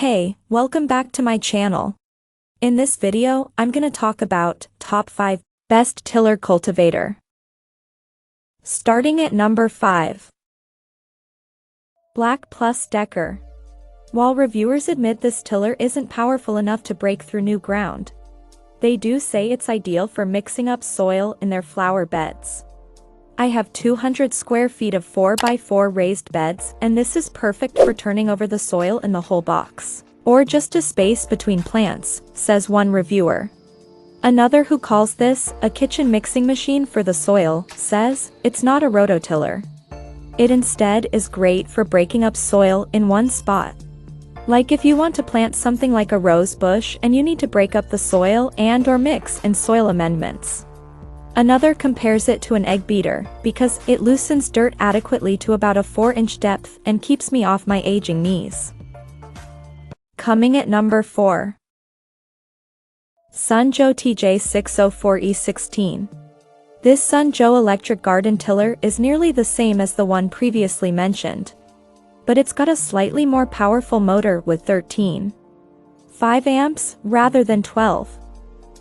Hey, welcome back to my channel. In this video, I'm gonna talk about top 5 best tiller cultivator. Starting at number 5. BLACK+DECKER. While reviewers admit this tiller isn't powerful enough to break through new ground, they do say it's ideal for mixing up soil in their flower beds. I have 200 square feet of 4x4 raised beds, and this is perfect for turning over the soil in the whole box, or just a space between plants, says one reviewer. Another, who calls this a kitchen mixing machine for the soil, says it's not a rototiller. It instead is great for breaking up soil in one spot. Like if you want to plant something like a rose bush and you need to break up the soil and/or mix in soil amendments. Another compares it to an egg beater, because it loosens dirt adequately to about a 4-inch depth and keeps me off my aging knees. Coming at number 4. Sunjoe TJ604E16. This Sunjoe electric garden tiller is nearly the same as the one previously mentioned, but it's got a slightly more powerful motor with 13.5 amps rather than 12.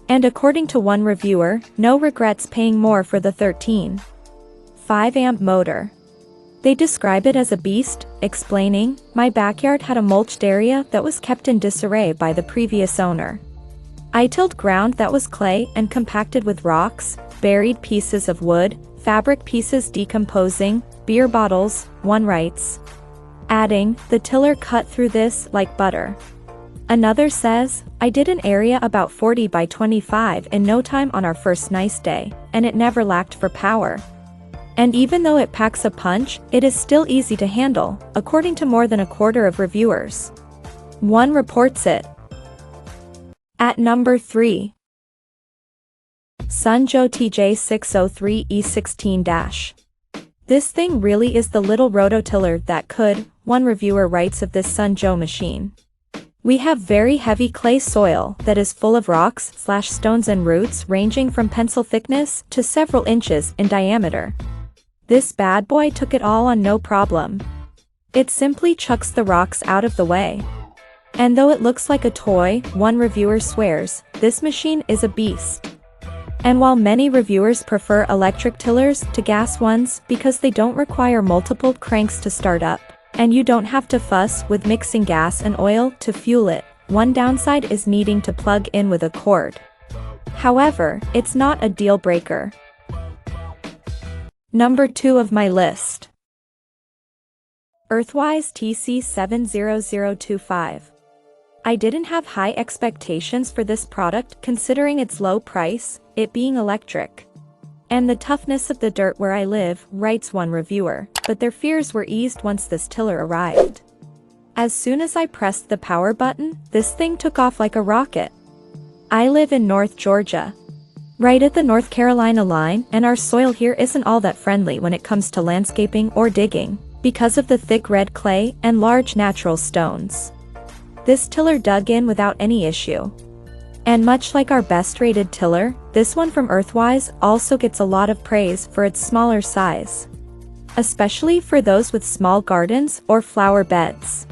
And according to one reviewer, no regrets paying more for the 13.5 amp motor. They describe it as a beast, explaining, "My backyard had a mulched area that was kept in disarray by the previous owner. I tilled ground that was clay and compacted with rocks, buried pieces of wood, fabric pieces decomposing, beer bottles," one writes. Adding, "The tiller cut through this like butter." Another says, "I did an area about 40 by 25 in no time on our first nice day, and it never lacked for power. And even though it packs a punch, it is still easy to handle," according to more than a quarter of reviewers. One reports it. At number 3. Sunjoe TJ603E16-. This thing really is the little rototiller that could, one reviewer writes of this Sunjoe machine. "We have very heavy clay soil that is full of rocks/stones and roots ranging from pencil thickness to several inches in diameter. This bad boy took it all on no problem. It simply chucks the rocks out of the way. And though it looks like a toy," one reviewer swears, "this machine is a beast." And while many reviewers prefer electric tillers to gas ones because they don't require multiple cranks to start up, and you don't have to fuss with mixing gas and oil to fuel it, one downside is needing to plug in with a cord. However, it's not a deal breaker. Number 2 of my list. Earthwise TC70025. I didn't have high expectations for this product considering its low price, it being electric, and the toughness of the dirt where I live, writes one reviewer, but their fears were eased once this tiller arrived. As soon as I pressed the power button, this thing took off like a rocket. I live in North Georgia, right at the North Carolina line, and our soil here isn't all that friendly when it comes to landscaping or digging, because of the thick red clay and large natural stones. This tiller dug in without any issue. And much like our best-rated tiller, this one from Earthwise also gets a lot of praise for its smaller size, especially for those with small gardens or flower beds.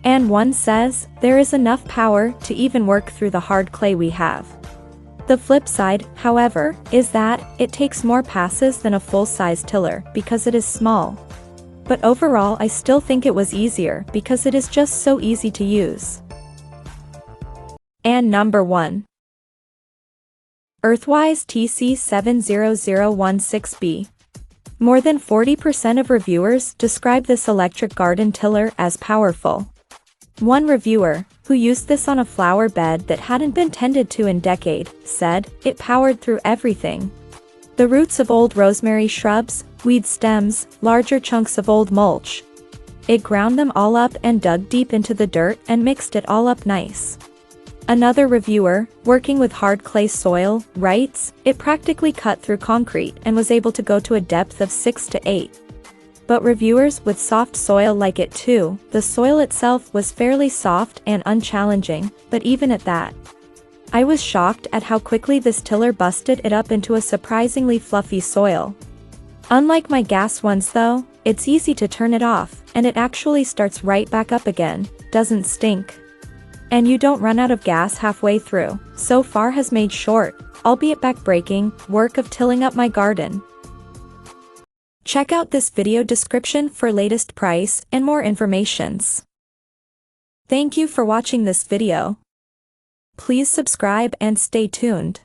And one says, "There is enough power to even work through the hard clay we have." The flip side, however, is that it takes more passes than a full-size tiller because it is small. But overall, I still think it was easier because it is just so easy to use. And number 1. Earthwise TC70016B. More than 40% of reviewers describe this electric garden tiller as powerful. One reviewer, who used this on a flower bed that hadn't been tended to in a decade, said, "It powered through everything. The roots of old rosemary shrubs, weed stems, larger chunks of old mulch. It ground them all up and dug deep into the dirt and mixed it all up nice." Another reviewer, working with hard clay soil, writes, "It practically cut through concrete and was able to go to a depth of 6 to 8. But reviewers with soft soil like it too. The soil itself was fairly soft and unchallenging, but even at that, I was shocked at how quickly this tiller busted it up into a surprisingly fluffy soil. Unlike my gas ones though, it's easy to turn it off, and it actually starts right back up again, doesn't stink." And you don't run out of gas halfway through. So far has made short, albeit back-breaking, work of tilling up my garden. Check out this video description for latest price and more informations. Thank you for watching this video. Please subscribe and stay tuned.